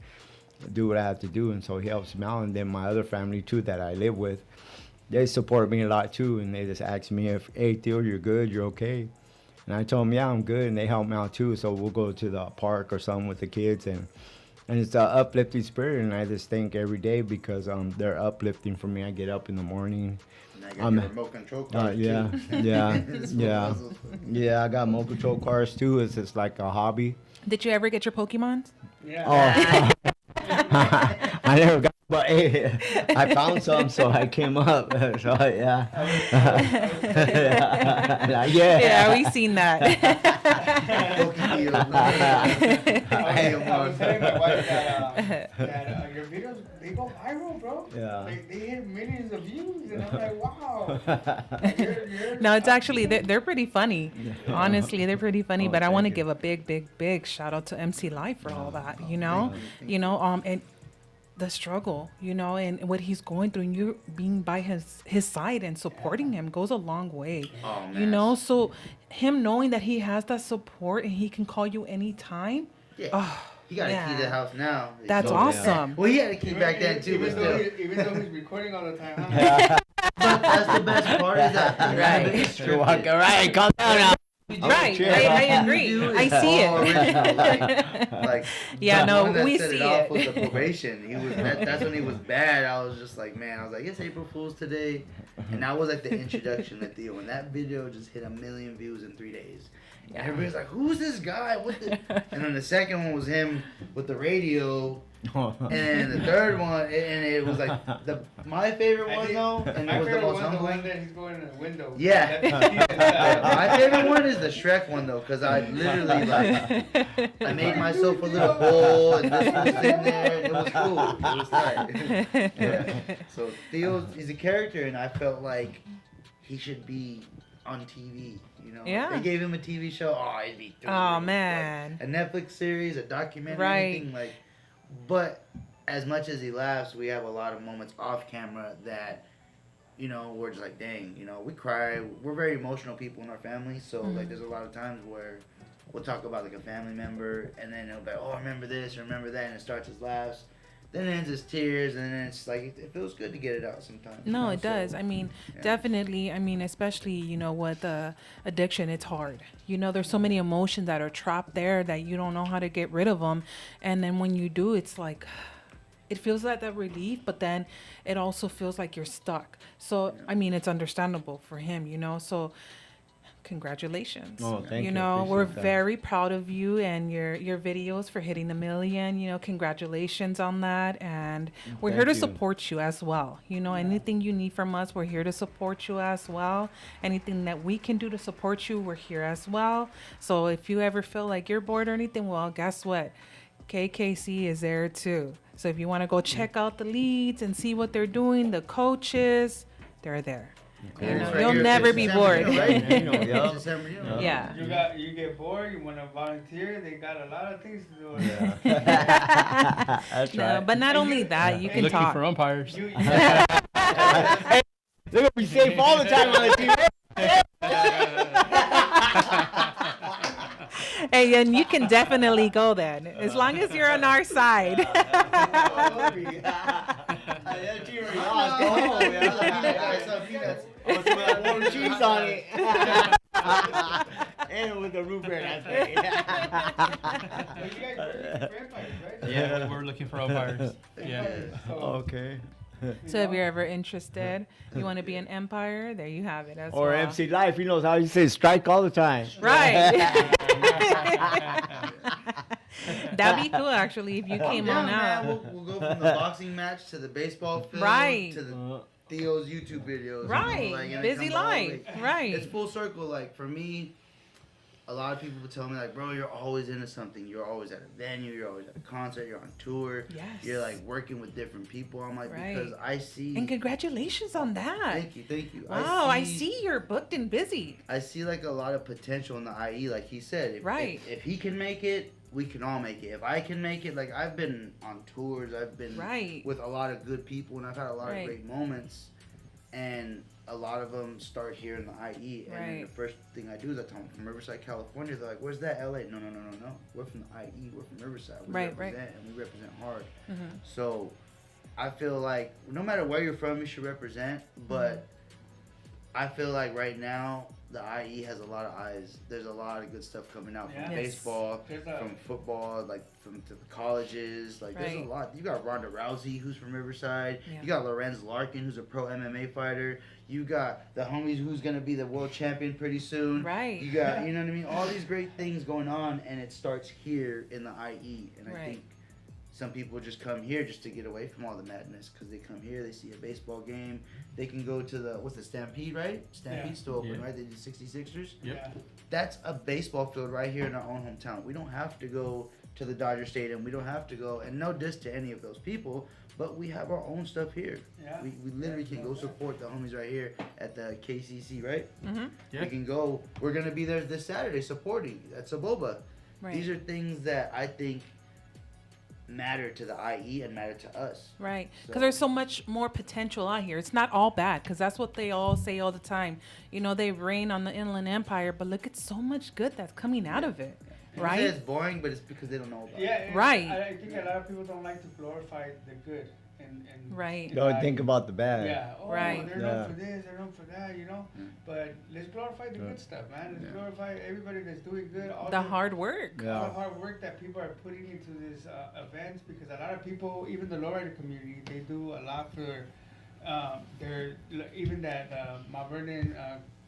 do what I have to do. And so he helps me out. And then my other family too that I live with, they support me a lot too. And they just ask me if, hey, Theo, you're good, you're okay. And I told them, yeah, I'm good. And they help me out too. So we'll go to the park or something with the kids. And it's an uplifting spirit. And I just thank every day because they're uplifting for me. I get up in the morning. And I got your remote control cars yeah, too. yeah, yeah. Yeah, I got remote control cars too. It's just like a hobby. Did you ever get your Pokemons? Yeah. Oh. I never got, but hey, I found some, so I came up. So yeah. Yeah. Yeah, we seen that. I was telling my wife that your videos, they go viral, bro. Yeah. They hit millions of views, and I'm like, wow. You're No, it's actually they're pretty funny. Honestly, they're pretty funny. Oh, But I want to thank you. give a big shout out to MC Live for all that. You know, and the struggle, and what he's going through, and you being by his side and supporting him goes a long way. Oh, man. So him knowing that he has that support and he can call you anytime. Yeah. Oh, He got a key to the house now. That's Oh, yeah. awesome. Well, he had a key back then too, but still. even though he's recording all the time, huh? But that's the best part is that Right. You're walking right. Calm down now. Right, cheer. I agree. I see all it. original, like Yeah, the no, one that we set see off it. was the probation. He was that's when he was bad. I was just like, man, I was like, it's April Fool's today, and that was like the introduction to Theo. When that video just hit 1 million views in 3 days, and everybody's like, who's this guy? What the? And then the second one was him with the radio. And then the third one, and it was like my favorite one though, and My it was the favorite most one, the humbling. one that he's going in the window. Yeah. My favorite one is the Shrek one though, because I literally like I made myself a little bowl and this was sitting there and it was cool. It was tight. Yeah. So Theo, he's a character, and I felt like he should be on TV. Yeah. They gave him a TV show. Oh, it'd be through. Oh, man. Like, a Netflix series, a documentary, Right. anything like. But as much as he laughs, we have a lot of moments off camera that, we're just like, dang, we cry. We're very emotional people in our family, so like, there's a lot of times where we'll talk about like a family member, and then it'll be like, oh, I remember this, remember that, and it starts as laughs, then it ends as tears, and then it's like it feels good to get it out sometimes. No, it So, does. I mean, yeah. definitely. I mean, especially, with addiction, it's hard. There's so many emotions that are trapped there that you don't know how to get rid of them. And then when you do, it's like, it feels like that relief, but then it also feels like you're stuck. So, I mean, it's understandable for him, So congratulations. Oh, thank you. We're Appreciate that. very proud of you and your videos for hitting the million. Congratulations on that. And we're here to Thank you. support you as well. Anything you need from us, we're here to support you as well. Anything that we can do to support you, we're here as well. So if you ever feel like you're bored or anything, well, guess what? KKC is there too. So if you want to go check out the leads and see what they're doing, the coaches, they're there. Yeah, it's right You'll here. never It's be San bored. Bernardino, right? Yeah. It's in San Bernardino. Yeah. You get bored, you want to volunteer, they got a lot of things to do. Yeah. That's No, right. but not only that, you can Looking talk. for umpires. You, They're gonna be safe all the time on the TV. Hey, and you can definitely go then, as long as you're on our side. Warm cheese on it. And with the roof rail, that's right. you guys are looking for empires, right? Yeah, we're looking for umpires. Yeah. So, Okay. So if you're ever interested, you want to be an Empire, there you have it as Or well. MC Life, he knows how you say strike all the time. Right. That'd be cool, actually, if you came Yeah, on man, out. we'll go from the boxing match to the baseball field Right. to the Theo's YouTube videos. Right. You know, like, and it Busy comes all the life. way- Right. It's full circle. Like for me, a lot of people would tell me like, bro, you're always into something. You're always at a venue. You're always at a concert. You're on tour. Yes. You're like working with different people. I'm like, Right. because I see. And congratulations on that. Thank you, thank you. Wow, I see you're booked and busy. I see like a lot of potential in the IE, like he said. Right. If he can make it, we can all make it. If I can make it, like I've been on tours, I've been Right. with a lot of good people, and I've had a lot Right. of great moments, and a lot of them start here in the IE. And then Right. the first thing I do is I tell them from Riverside, California. They're like, "Where's that? LA?" No. We're from the IE. We're from Riverside. We Right, right. represent, and we represent hard. Mm-hmm. So I feel like no matter where you're from, you should represent. But I feel like right now the IE has a lot of eyes. There's a lot of good stuff coming out from Yeah. Yes. baseball, There's a- from football, like from to the colleges. Like there's Right. a lot. You got Ronda Rousey, who's from Riverside. Yeah. You got Lorenz Larkin, who's a pro MMA fighter. You got the homies who's gonna be the world champion pretty soon. Right. You got, you know what I mean? All these great things going on, and it starts here in the IE. And I Right. think some people just come here just to get away from all the madness because they come here, they see a baseball game, they can go to the Stampede, right? Stampede's still open, Yeah. right? They do 66ers. Yep. Yeah. That's a baseball field right here in our own hometown. We don't have to go to the Dodger Stadium. We don't have to go, and no diss to any of those people, but we have our own stuff here. Yeah. We literally can go support the homies right here at the KCC, right? Mm-hmm. Yeah. We can go. We're gonna be there this Saturday supporting at Saboba. Right. These are things that I think matter to the IE and matter to us. Right, because So- there's so much more potential out here. It's not all bad, because that's what they all say all the time. You know, they rain on the Inland Empire, but look at so much good that's coming out of it, People say right? it's boring, but it's because they don't know about Yeah, it. and Right. I think a lot of people don't like to glorify the good and Right. Don't think about the bad. Yeah. Oh, Right. they're Yeah. known for this, they're known for that, you know. Yeah. But let's glorify the good stuff, man. Let's Yeah. glorify everybody that's doing good. All The hard work. all Yeah. the hard work that people are putting into these events, because a lot of people, even the lowrider community, they do a lot for their even that Mount Vernon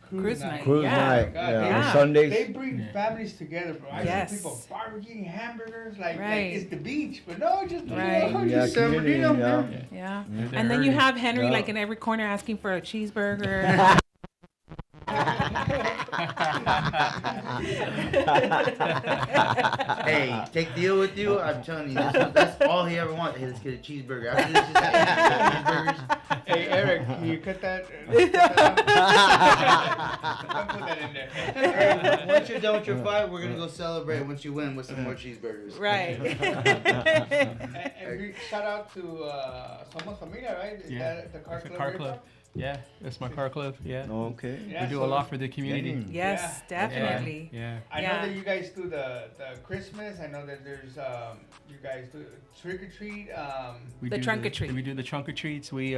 Cruise night. Cruise Yeah. night. God, Yeah. Yeah. Sundays. They bring Yeah. families together, bro. I Yes. see people barbecuing hamburgers like Right. it's the beach, but no, just Right. you know, Yeah, just San community, Bernardino, yeah. man. Yeah. They're And then you hurting. have Henry Yeah. like in every corner asking for a cheeseburger. Hey, take Theo with you. I'm telling you, that's all he ever wants. Hey, let's get a cheeseburger. After this, just have cheeseburgers. Hey Eric, can you cut that? I'll put that in there. Hey, once you're done with your fight, we're gonna go celebrate once you win with some more cheeseburgers. Right. And big shout out to Somos Familia, right? Is Yeah. that the car It's a club? car right club. Yeah, that's my car club. Yeah. Okay. Yeah, We do so a lot for the community. Dang. Yes, Yeah. definitely. Yeah. I Yeah. know that you guys do the Christmas. I know that there's you guys do trick or treat. We The do trunk or treat. We do the trunk or treats. We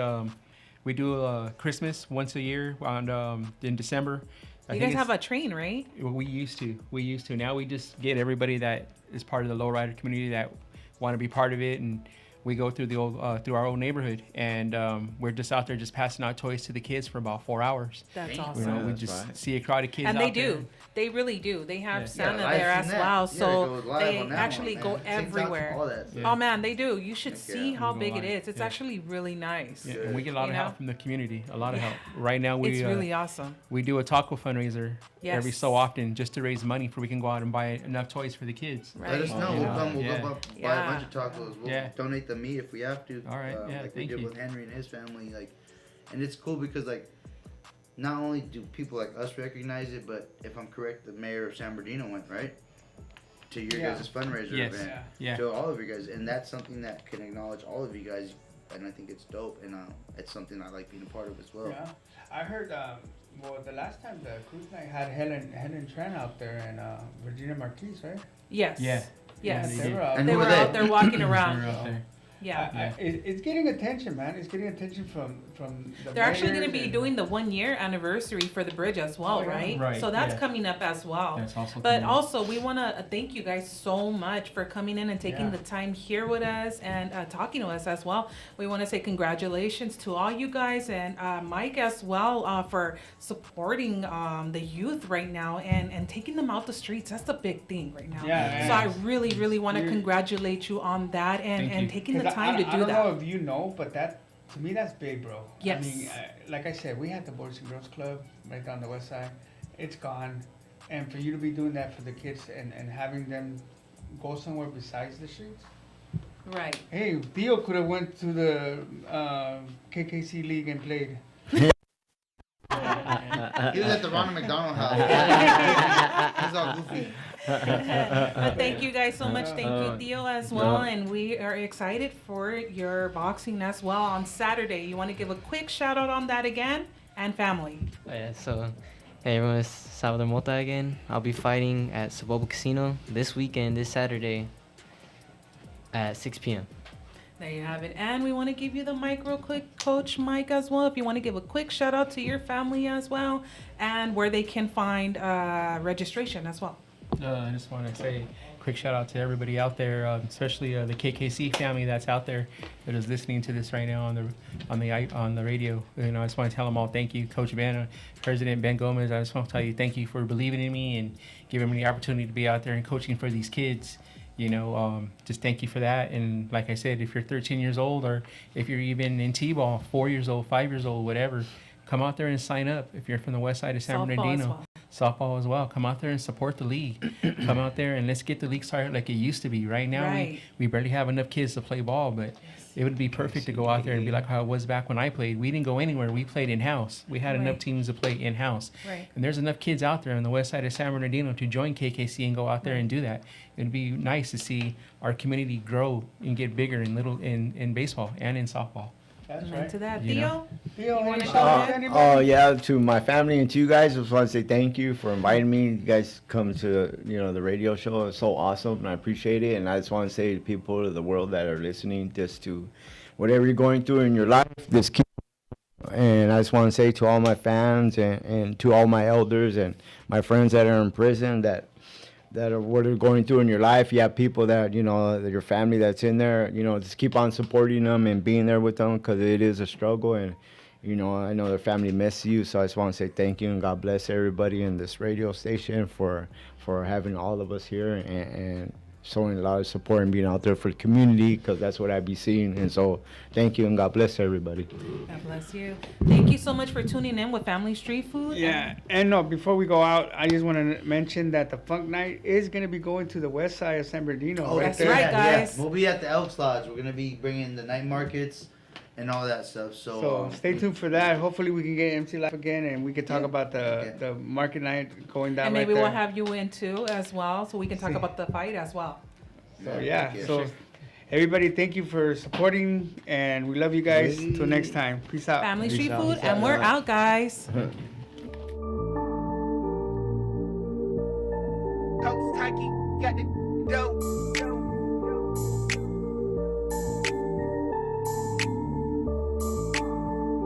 do Christmas once a year on in December. I You think guys have a it's- train, right? We used to. Now we just get everybody that is part of the lowrider community that want to be part of it, and we go through through our old neighborhood, and we're just out there just passing out toys to the kids for about 4 hours. That's Damn. You awesome. know, we that's just right. see a crowd of kids. And they out there. do. They really do. They have Yeah. Santa Yeah, I've there as seen that. well. Yeah, it So goes live they on that actually one, go man. TikTok, everywhere. all that. Yeah. Oh man, they do. You should Heck see yeah. how We big go it live. is. It's Yeah. actually really nice. Yeah, and we get a lot You of know? help from the community. A lot of help. Right now, we It's really awesome. we do a taco fundraiser every Yes. so often just to raise money for we can go out and buy enough toys for the kids. Let us Right. know. Yeah. We'll come. We'll Yeah. go buy a Yeah. bunch of tacos. We'll Yeah. donate the meat if we have to. All right. Yeah, like we thank did you. with Henry and his family. Like, and it's cool because like, not only do people like us recognize it, but if I'm correct, the mayor of San Bernardino went right to your Yeah. guys' fundraiser Yes. event. Yeah. To all of you guys, and that's something that can acknowledge all of you guys, and I think it's dope, and it's something I like being a part of as well. Yeah, I heard. Well, the last time the cruise night had Helen Tran out there and Virginia Marquez, right? Yes. Yeah. Yes. Yeah, they did. were out. And They who were were they? out there walking They're around. out there. Yeah. It's getting attention, man. It's getting attention from the They're actually going to mayors be and- doing the 1 year anniversary for the bridge as well, Oh, yeah. right? Right, So that's yeah. coming up as well. That's also But coming up. also, we want to thank you guys so much for coming in and taking Yeah. the time here with us and talking to us as well. We want to say congratulations to all you guys and Mike as well for supporting the youth right now and taking them out the streets. That's the big thing right now. Yeah, So yeah. I really, really want to You're- congratulate you on that Thank and you. taking the 'Cause time to I do don't that. know if you know, but that to me that's big, bro. Yes. I mean, like I said, we had the Boys and Girls Club right down the west side. It's gone, and for you to be doing that for the kids and having them go somewhere besides the streets. Right. Hey, Theo could have went to the KKC league and played. He was at the Ronald McDonald house. He's all goofy. But thank you guys so much. Thank you, Theo, as well. And we are excited for your boxing as well on Saturday. You want to give a quick shout out on that again? And family. Oh, yeah, so, hey everyone, it's Salvador Mota again. I'll be fighting at Saboba Casino this weekend, this Saturday at 6 p.m. There you have it. And we want to give you the mic real quick, Coach Mike, as well. If you want to give a quick shout out to your family as well and where they can find registration as well. I just want to say a quick shout out to everybody out there, especially the KKC family that's out there that is listening to this right now on the radio. You know, I just want to tell them all thank you, Coach Ben, President Ben Gomez. I just want to tell you thank you for believing in me and giving me the opportunity to be out there and coaching for these kids. You know, just thank you for that. And like I said, if you're 13 years old or if you're even in T-ball, 4 years old, 5 years old, whatever, come out there and sign up. If you're from the west side of San Softball as Bernardino, well. softball as well. Come out there and support the league. Come out there and let's get the league started like it used to be. Right now, Right. we barely have enough kids to play ball, but it would be perfect to go out there and be like how it was back when I played. We didn't go anywhere. We played in-house. We had enough Right. teams to play in-house. Right. And there's enough kids out there on the west side of San Bernardino to join KKC and go out there and do that. It'd be nice to see our community grow and get bigger in baseball and in softball. That's Amen right. to that. You know. Theo? Theo, You wanna any go shout out to ahead? anybody? Oh yeah, to my family and to you guys, I just want to say thank you for inviting me. You guys come to the radio show. It's so awesome, and I appreciate it. And I just want to say to people of the world that are listening, just to whatever you're going through in your life, just keep. And I just want to say to all my fans and to all my elders and my friends that are in prison that are what are going through in your life. You have people that your family that's in there. Just keep on supporting them and being there with them because it is a struggle. And I know their family misses you. So I just want to say thank you and God bless everybody in this radio station for having all of us here and showing a lot of support and being out there for the community because that's what I be seeing. And so thank you and God bless everybody. God bless you. Thank you so much for tuning in with Family Street Food. Yeah, and no, before we go out, I just want to mention that the Funk Night is going to be going to the west side of San Bernardino. Oh, that's there. right, guys. We'll be at the Elks Lodge. We're gonna be bringing the night markets and all that stuff. So stay tuned for that. Hopefully we can get MC Live again and we can talk Yeah. about the market night going down And right maybe there. we'll have you in too as well so we can talk about the fight as well. So yeah, Thank you. so everybody, thank you for supporting and we love you guys. Till next time. Peace out. Family Peace Street out. Food, Peace and out. we're out, guys. Coach Mikey got the